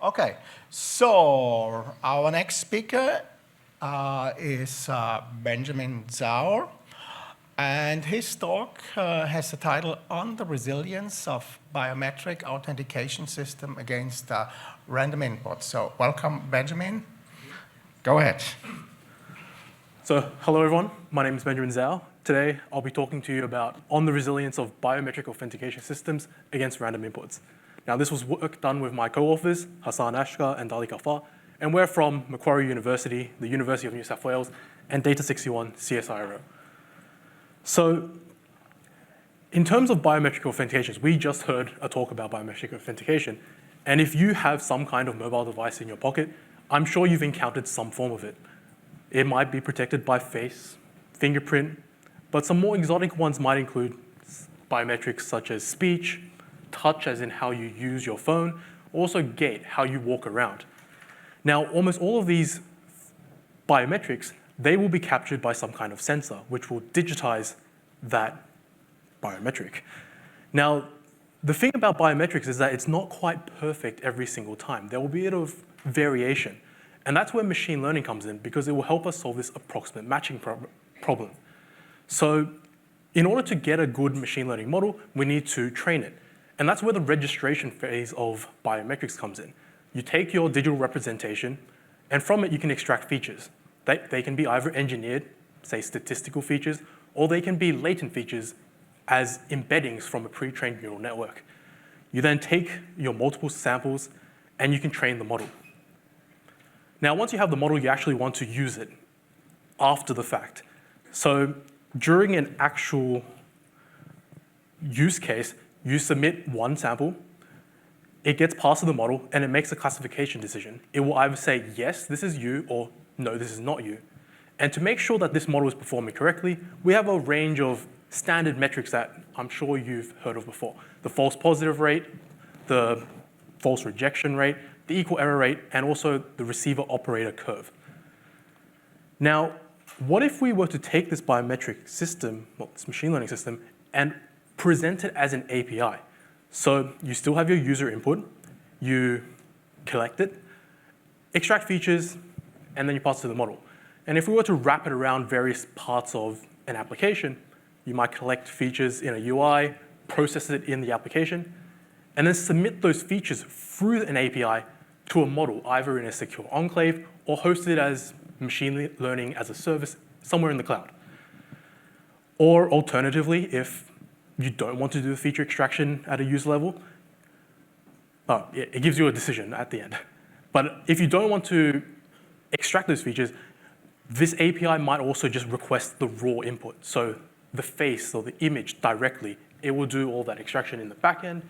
Okay, so our next speaker is Benjamin Zhao, and his talk has the title On the Resilience of Biometric Authentication System Against Random Inputs. So welcome, Benjamin. Go ahead. So hello, everyone. My name is Benjamin Zhao. Today, I'll be talking to you about on the resilience of biometric authentication systems against random inputs. Now, this was work done with my co-authors, Hassan Ashkar and Dali Kafar, and we're from Macquarie University, the University of New South Wales, and Data61 CSIRO. So in terms of biometric authentications, we just heard a talk about biometric authentication, and if you have some kind of mobile device in your pocket, I'm sure you've encountered some form of it. It might be protected by face, fingerprint, but some more exotic ones might include biometrics such as speech, touch as in how you use your phone, also gait, how you walk around. Now, almost all of these biometrics, they will be captured by some kind of sensor, which will digitize that biometric. Now, the thing about biometrics is that it's not quite perfect every single time. There will be a bit of variation. And that's where machine learning comes in, because it will help us solve this approximate matching problem. So in order to get a good machine learning model, we need to train it. And that's where the registration phase of biometrics comes in. You take your digital representation, and from it you can extract features. They can be either engineered, say statistical features, or they can be latent features as embeddings from a pre-trained neural network. You then take your multiple samples, and you can train the model. Now, once you have the model, you actually want to use it after the fact. So during an actual use case, you submit one sample, it gets passed to the model, and it makes a classification decision. It will either say, yes, this is you, or no, this is not you. And to make sure that this model is performing correctly, we have a range of standard metrics that I'm sure you've heard of before. The false positive rate, the false rejection rate, the equal error rate, and also the receiver operator curve. Now, what if we were to take this biometric system, well, this machine learning system, and present it as an API? So you still have your user input, you collect it, extract features, and then you pass it to the model. And if we were to wrap it around various parts of an application, you might collect features in a UI, process it in the application, and then submit those features through an API to a model, either in a secure enclave or hosted as machine learning as a service somewhere in the cloud. Or alternatively, if you don't want to do the feature extraction at a user level, it gives you a decision at the end. But if you don't want to extract those features, this API might also just request the raw input. So the face or the image directly, it will do all that extraction in the back end,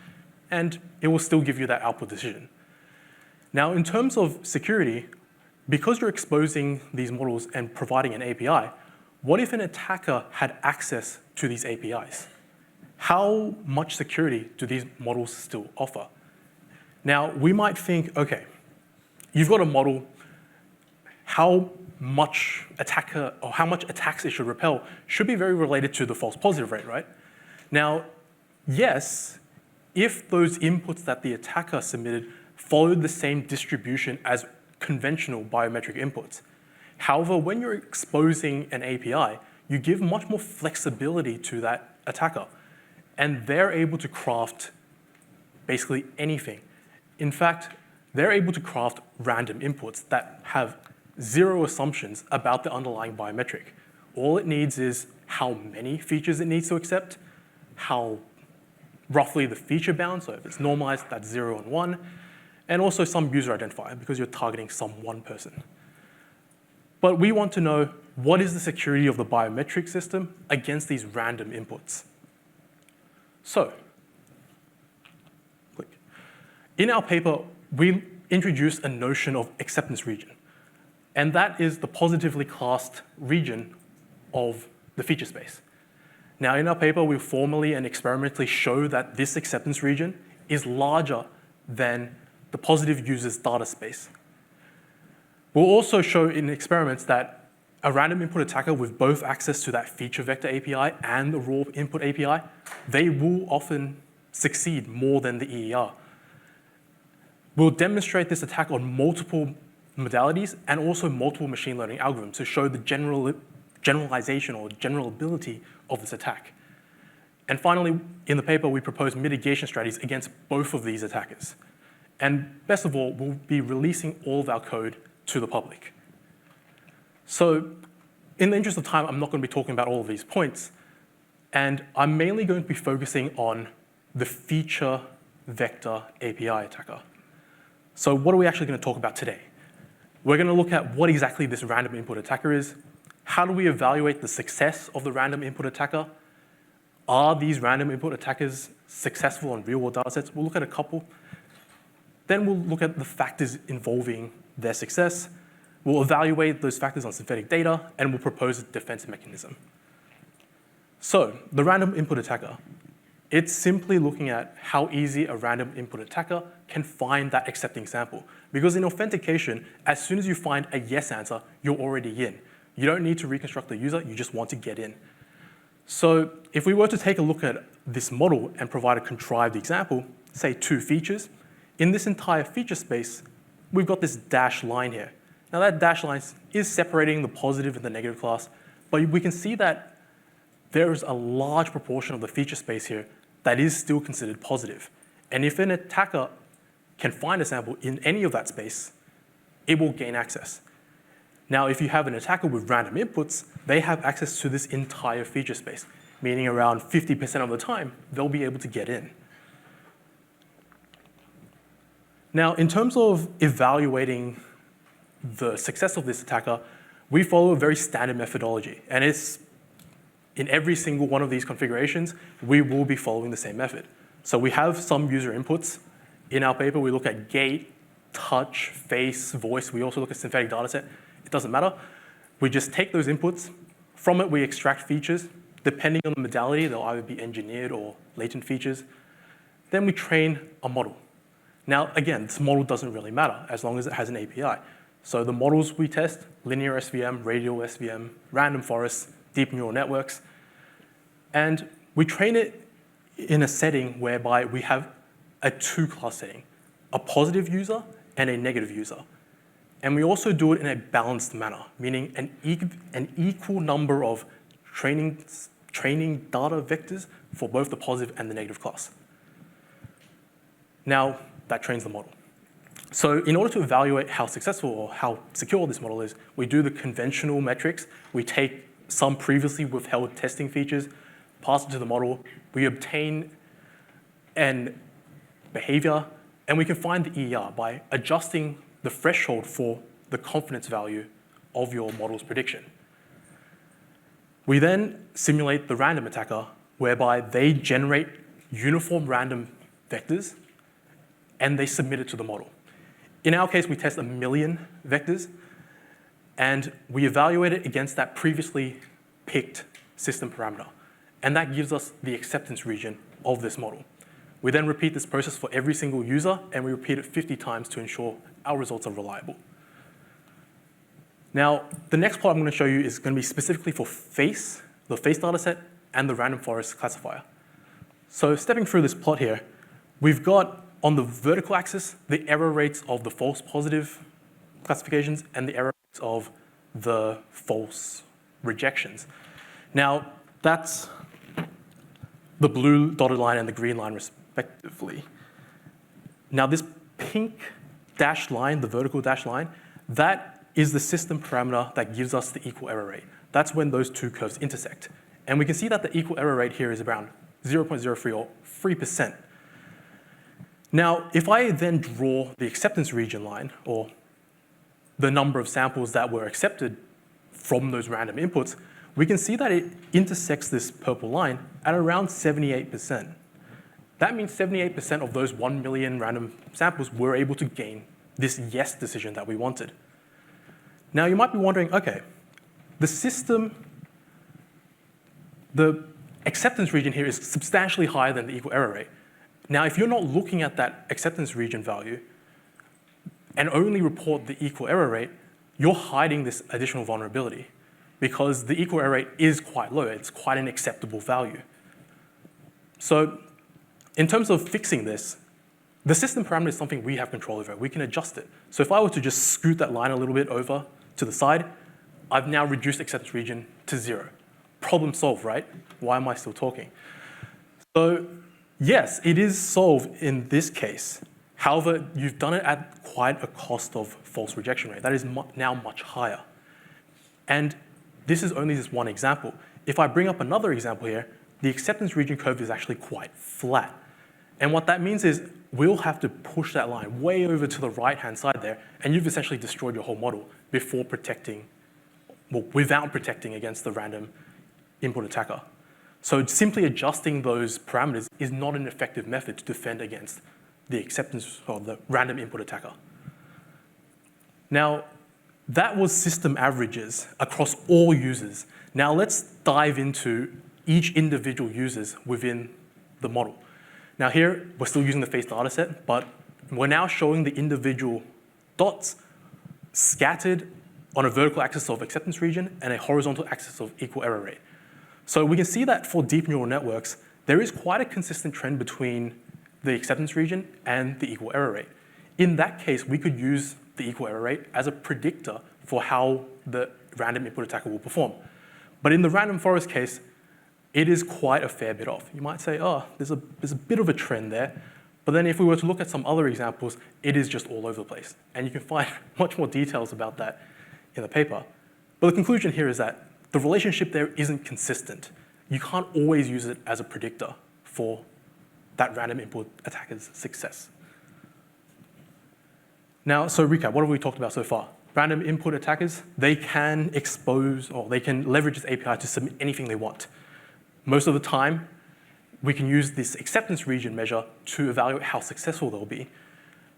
and it will still give you that output decision. Now, in terms of security, because you're exposing these models and providing an API, what if an attacker had access to these APIs? How much security do these models still offer? Now, we might think, okay, you've got a model, how much attacks it should repel should be very related to the false positive rate, right? Now, yes, if those inputs that the attacker submitted followed the same distribution as conventional biometric inputs. However, when you're exposing an API, you give much more flexibility to that attacker, and they're able to craft basically anything. In fact, they're able to craft random inputs that have zero assumptions about the underlying biometric. All it needs is how many features it needs to accept, how roughly the feature bound, so if it's normalized, that's 0 and 1, and also some user identifier, because you're targeting some one person. But we want to know, what is the security of the biometric system against these random inputs? So, click. In our paper, we introduced a notion of acceptance region. And that is the positively classed region of the feature space. Now, in our paper, we formally and experimentally show that this acceptance region is larger than the positive user's data space. We'll also show in experiments that a random input attacker with both access to that feature vector API and the raw input API, they will often succeed more than the EER. We'll demonstrate this attack on multiple modalities and also multiple machine learning algorithms to show the generalization or generalability of this attack. And finally, in the paper, we propose mitigation strategies against both of these attackers. And best of all, we'll be releasing all of our code to the public. So in the interest of time, I'm not going to be talking about all of these points. And I'm mainly going to be focusing on the feature vector API attacker. So what are we actually going to talk about today? We're going to look at what exactly this random input attacker is. How do we evaluate the success of the random input attacker? Are these random input attackers successful on real-world data sets? We'll look at a couple. Then we'll look at the factors involving their success. We'll evaluate those factors on synthetic data, and we'll propose a defense mechanism. So the random input attacker, it's simply looking at how easy a random input attacker can find that accepting sample. Because in authentication, as soon as you find a yes answer, you're already in. You don't need to reconstruct the user, you just want to get in. So if we were to take a look at this model and provide a contrived example, say 2 features, in this entire feature space, we've got this dashed line here. Now that dashed line is separating the positive and the negative class, but we can see that there is a large proportion of the feature space here that is still considered positive. And if an attacker can find a sample in any of that space, it will gain access. Now, if you have an attacker with random inputs, they have access to this entire feature space, meaning around 50% of the time, they'll be able to get in. Now, in terms of evaluating the success of this attacker, we follow a very standard methodology. And it's in every single one of these configurations, we will be following the same method. So we have some user inputs. In our paper, we look at gait, touch, face, voice. We also look at synthetic data set. It doesn't matter. We just take those inputs. From it, we extract features. Depending on the modality, they'll either be engineered or latent features. Then we train a model. Now, again, this model doesn't really matter as long as it has an API. So the models we test, linear SVM, radial SVM, random forests, deep neural networks. And we train it in a setting whereby we have a 2-class setting, a positive user and a negative user. And we also do it in a balanced manner, meaning an equal number of training data vectors for both the positive and the negative class. Now, that trains the model. So in order to evaluate how successful or how secure this model is, we do the conventional metrics. We take some previously withheld testing features, pass it to the model. We obtain an behavior, and we can find the ER by adjusting the threshold for the confidence value of your model's prediction. We then simulate the random attacker, whereby they generate uniform random vectors, and they submit it to the model. In our case, we test 1 million vectors, and we evaluate it against that previously picked system parameter. And that gives us the acceptance region of this model. We then repeat this process for every single user, and we repeat it 50 times to ensure our results are reliable. Now, the next part I'm going to show you is going to be specifically for face, the face dataset, and the random forest classifier. So stepping through this plot here, we've got on the vertical axis the error rates of the false positive classifications and the error rates of the false rejections. Now, that's the blue dotted line and the green line respectively. Now, this pink dashed line, the vertical dashed line, that is the system parameter that gives us the equal error rate. That's when those 2 curves intersect. And we can see that the equal error rate here is around 0.03 or 3%. Now, if I then draw the acceptance region line, or the number of samples that were accepted from those random inputs, we can see that it intersects this purple line at around 78%. That means 78% of those 1 million random samples were able to gain this yes decision that we wanted. Now, you might be wondering, okay, the acceptance region here is substantially higher than the equal error rate. Now, if you're not looking at that acceptance region value and only report the equal error rate, you're hiding this additional vulnerability because the equal error rate is quite low. It's quite an acceptable value. So in terms of fixing this, the system parameter is something we have control over. We can adjust it. So if I were to just scoot that line a little bit over to the side, I've now reduced acceptance region to 0. Problem solved, right? Why am I still talking? So yes, it is solved in this case. However, you've done it at quite a cost of false rejection rate. That is now much higher. And this is only this one example. If I bring up another example here, the acceptance region curve is actually quite flat. And what that means is we'll have to push that line way over to the right-hand side there, and you've essentially destroyed your whole model before protecting, well, without protecting against the random input attacker. So simply adjusting those parameters is not an effective method to defend against the acceptance of the random input attacker. Now, that was system averages across all users. Now let's dive into each individual users within the model. Now here, we're still using the face data set, but we're now showing the individual dots scattered on a vertical axis of acceptance region and a horizontal axis of equal error rate. So we can see that for deep neural networks, there is quite a consistent trend between the acceptance region and the equal error rate. In that case, we could use the equal error rate as a predictor for how the random input attacker will perform. But in the random forest case, it is quite a fair bit off. You might say, oh, there's a bit of a trend there. But then if we were to look at some other examples, it is just all over the place. And you can find much more details about that in the paper. But the conclusion here is that the relationship there isn't consistent. You can't always use it as a predictor for that random input attacker's success. Now, so recap, what have we talked about so far? Random input attackers, they can expose, or they can leverage this API to submit anything they want. Most of the time, we can use this acceptance region measure to evaluate how successful they'll be.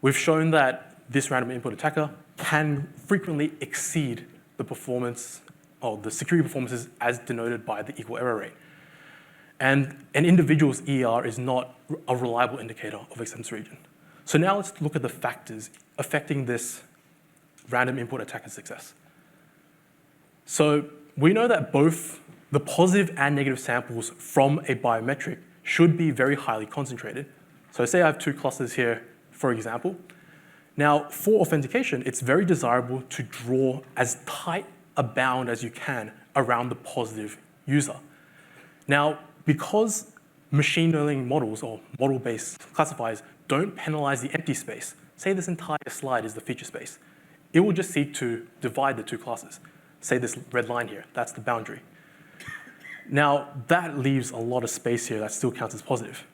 We've shown that this random input attacker can frequently exceed the performance, or the security performances as denoted by the equal error rate. And an individual's ER is not a reliable indicator of acceptance region. So now let's look at the factors affecting this random input attacker success. So we know that both the positive and negative samples from a biometric should be very highly concentrated. So say I have 2 clusters here, for example. Now, for authentication, it's very desirable to draw as tight a bound as you can around the positive user. Now, because machine learning models or model-based classifiers don't penalize the empty space, say this entire slide is the feature space, it will just seek to divide the 2 classes. Say this red line here, that's the boundary. Now, that leaves a lot of space here that still counts as positive.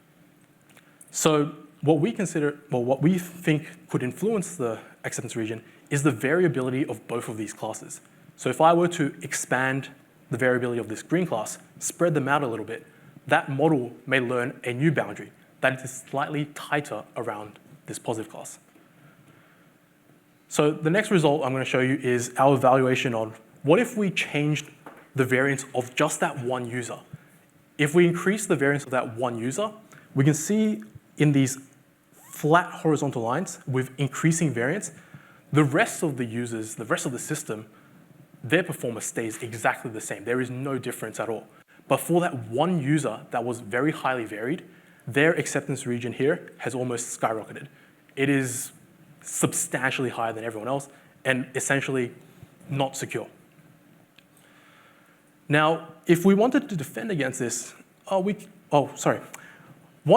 So what we think could influence the acceptance region is the variability of both of these classes. So if I were to expand the variability of this green class, spread them out a little bit, that model may learn a new boundary that is slightly tighter around this positive class. So the next result I'm going to show you is our evaluation on what if we changed the variance of just that one user. If we increase the variance of that one user, we can see in these flat horizontal lines with increasing variance, the rest of the users, the rest of the system, their performance stays exactly the same. There is no difference at all. But for that one user that was very highly varied, their acceptance region here has almost skyrocketed. It is substantially higher than everyone else and essentially not secure. Now, if we wanted to defend against this, one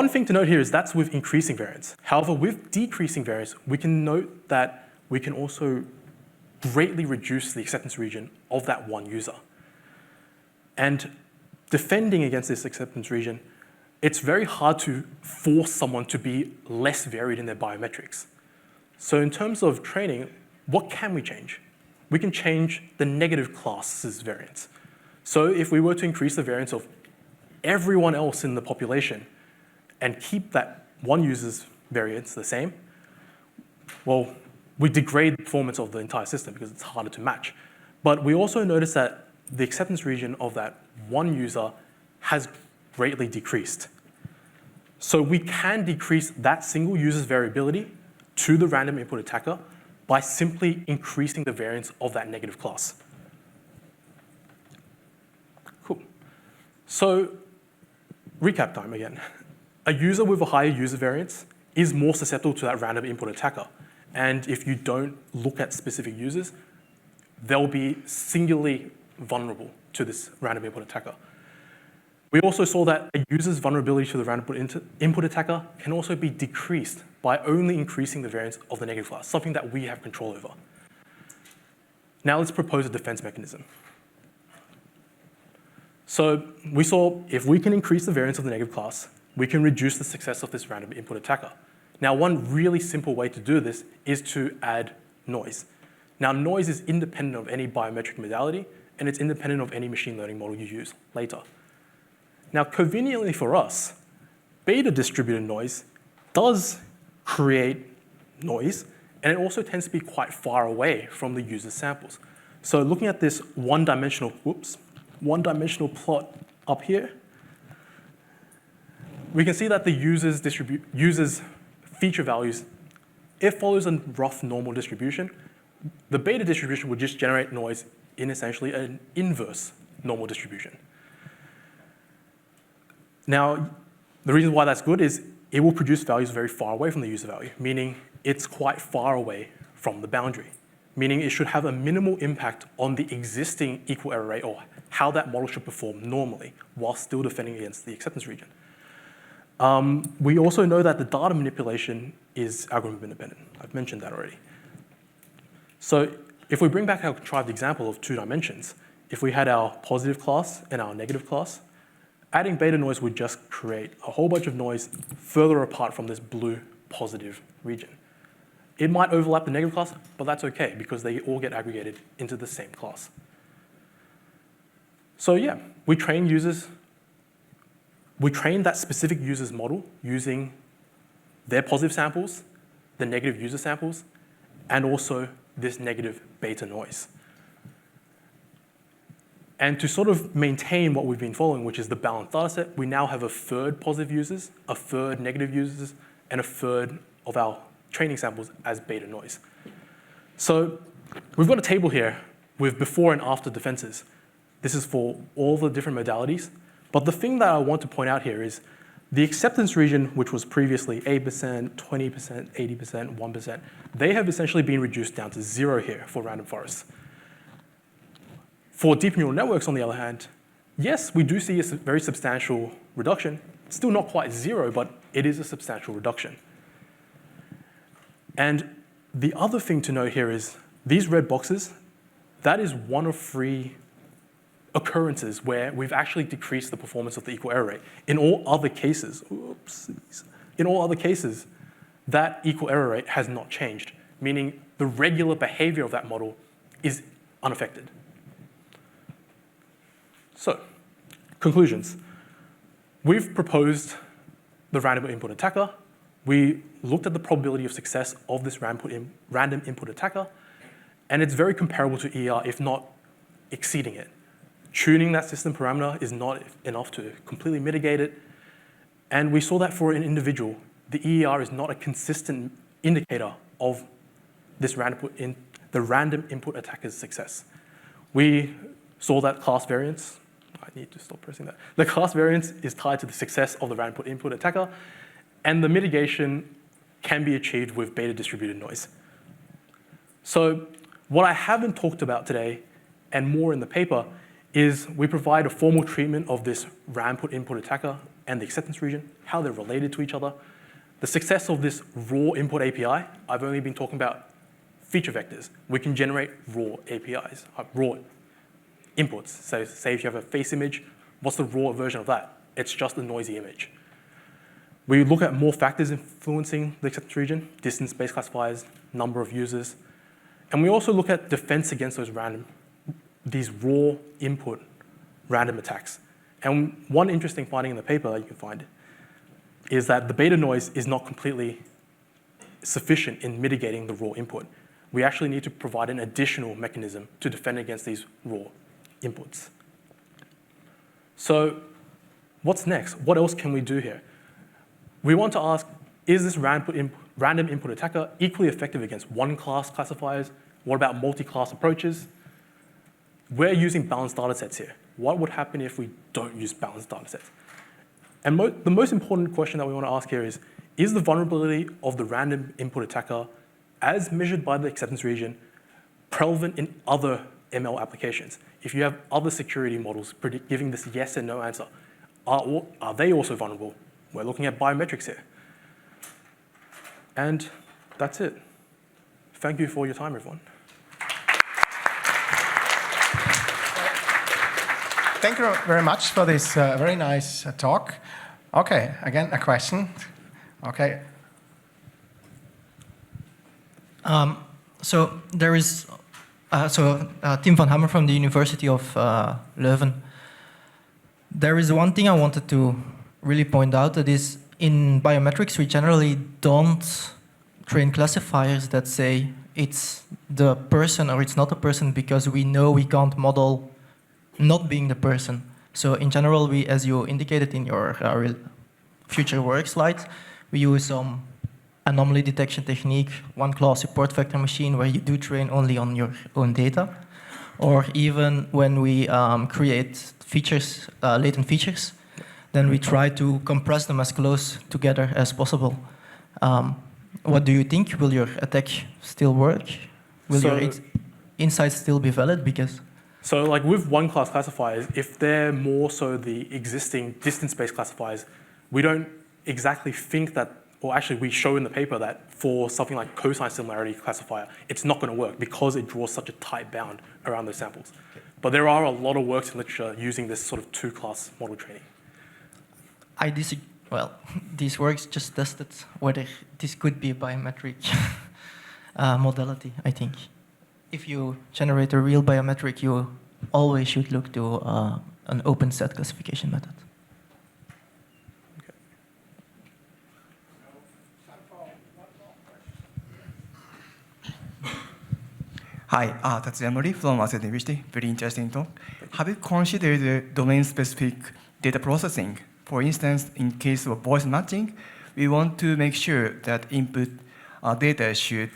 thing to note here is that's with increasing variance. However, with decreasing variance, we can note that we can also greatly reduce the acceptance region of that one user. And defending against this acceptance region, it's very hard to force someone to be less varied in their biometrics. So in terms of training, what can we change? We can change the negative class's variance. So if we were to increase the variance of everyone else in the population and keep that one user's variance the same, well, we degrade the performance of the entire system because it's harder to match. But we also notice that the acceptance region of that one user has greatly decreased. So we can decrease that single user's variability to the random input attacker by simply increasing the variance of that negative class. Cool. So recap time again. A user with a higher user variance is more susceptible to that random input attacker. And if you don't look at specific users, they'll be singularly vulnerable to this random input attacker. We also saw that a user's vulnerability to the random input attacker can also be decreased by only increasing the variance of the negative class, something that we have control over. Now let's propose a defense mechanism. So we saw if we can increase the variance of the negative class, we can reduce the success of this random input attacker. Now, one really simple way to do this is to add noise. Now, noise is independent of any biometric modality, and it's independent of any machine learning model you use later. Now, conveniently for us, beta distributed noise does create noise, and it also tends to be quite far away from the user's samples. So looking at this one-dimensional plot up here, we can see that the user's feature values, it follows a rough normal distribution. The beta distribution would just generate noise in essentially an inverse normal distribution. Now, the reason why that's good is it will produce values very far away from the user value, meaning it's quite far away from the boundary, meaning it should have a minimal impact on the existing equal error rate or how that model should perform normally while still defending against the acceptance region. We also know that the data manipulation is algorithm independent. I've mentioned that already. So if we bring back our contrived example of 2 dimensions, if we had our positive class and our negative class, adding beta noise would just create a whole bunch of noise further apart from this blue positive region. It might overlap the negative class, but that's okay because they all get aggregated into the same class. So yeah, we train that specific user's model using their positive samples, the negative user samples, and also this negative beta noise. And to sort of maintain what we've been following, which is the balanced data set, we now have a third positive users, a third negative users, and a third of our training samples as beta noise. So we've got a table here with before and after defenses. This is for all the different modalities. But the thing that I want to point out here is the acceptance region, which was previously 8%, 20%, 80%, 1%, they have essentially been reduced down to 0 here for random forests. For deep neural networks, on the other hand, yes, we do see a very substantial reduction. Still not quite 0, but it is a substantial reduction. And the other thing to note here is these red boxes, that is one of 3 occurrences where we've actually decreased the performance of the equal error rate. In all other cases, that equal error rate has not changed, meaning the regular behavior of that model is unaffected. So, conclusions. We've proposed the random input attacker. We looked at the probability of success of this random input attacker, and it's very comparable to ER, if not exceeding it. Tuning that system parameter is not enough to completely mitigate it. And we saw that for an individual, the EER is not a consistent indicator of this the random input attacker's success. We saw that class variance. I need to stop pressing that. The class variance is tied to the success of the random input attacker, and the mitigation can be achieved with beta distributed noise. So what I haven't talked about today, and more in the paper, is we provide a formal treatment of this random input attacker and the acceptance region, how they're related to each other. The success of this raw input API, I've only been talking about feature vectors. We can generate raw APIs, raw inputs. So say if you have a face image, what's the raw version of that? It's just a noisy image. We look at more factors influencing the acceptance region, distance-based classifiers, number of users. And we also look at defense against these raw input random attacks. And one interesting finding in the paper that you can find is that the beta noise is not completely sufficient in mitigating the raw input. We actually need to provide an additional mechanism to defend against these raw inputs. So what's next? What else can we do here? We want to ask, is this random input attacker equally effective against one-class classifiers? What about multi-class approaches? We're using balanced data sets here. What would happen if we don't use balanced data sets? And the most important question that we want to ask here is is the vulnerability of the random input attacker, as measured by the acceptance region, prevalent in other ML applications? If you have other security models giving this yes and no answer, are they also vulnerable? We're looking at biometrics here. And that's it. Thank you for your time, everyone. Thank you very much for this very nice talk. Okay, again, a question. Okay. So there is, Tim van Hammer from the University of Leuven. There is one thing I wanted to really point out, that is, in biometrics, we generally don't train classifiers that say it's the person or it's not a person, because we know we can't model not being the person. So in general, we, as you indicated in your future work slides, we use some anomaly detection technique, one-class support vector machine, where you do train only on your own data. Or even when we create features, latent features, then we try to compress them as close together as possible. What do you think? Will your attack still work? Will your insights still be valid? Because so like with one-class classifiers, if they're more so the existing distance-based classifiers, we don't exactly think that, or actually we show in the paper that for something like cosine similarity classifier, it's not going to work because it draws such a tight bound around those samples. Okay. But there are a lot of works in literature using this sort of two-class model training. I disagree. Well, these works just tested whether this could be a biometric modality, I think. If you generate a real biometric, you always should look to an open set classification method. Hi, Tatsuya Mori from Asahi University. Very interesting talk. Have you considered domain-specific data processing? For instance, in case of voice matching, we want to make sure that input data should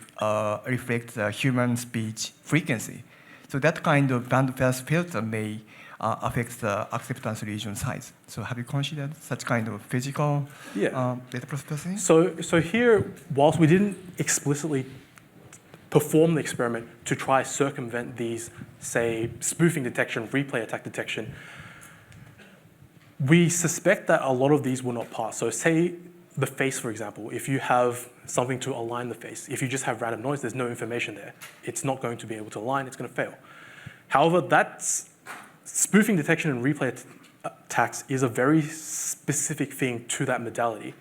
reflect the human speech frequency. So that kind of bandpass filter may affect the acceptance region size. So have you considered such kind of physical data processing? So here, whilst we didn't explicitly perform the experiment to try circumvent these, say, spoofing detection, replay attack detection, we suspect that a lot of these will not pass. So say the face, for example, if you have something to align the face, if you just have random noise, there's no information there. It's not going to be able to align, it's going to fail. However, that's spoofing detection and replay attacks is a very specific thing to that modality.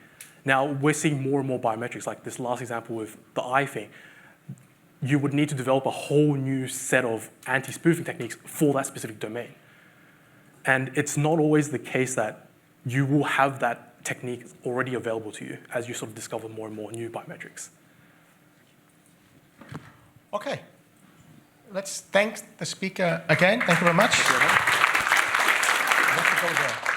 Now, we're seeing more and more biometrics, like this last example with the eye thing. You would need to develop a whole new set of anti-spoofing techniques for that specific domain. And it's not always the case that you will have that technique already available to you as you sort of discover more and more new biometrics. Okay. Let's thank the speaker again. Thank you very much. Thank you very much.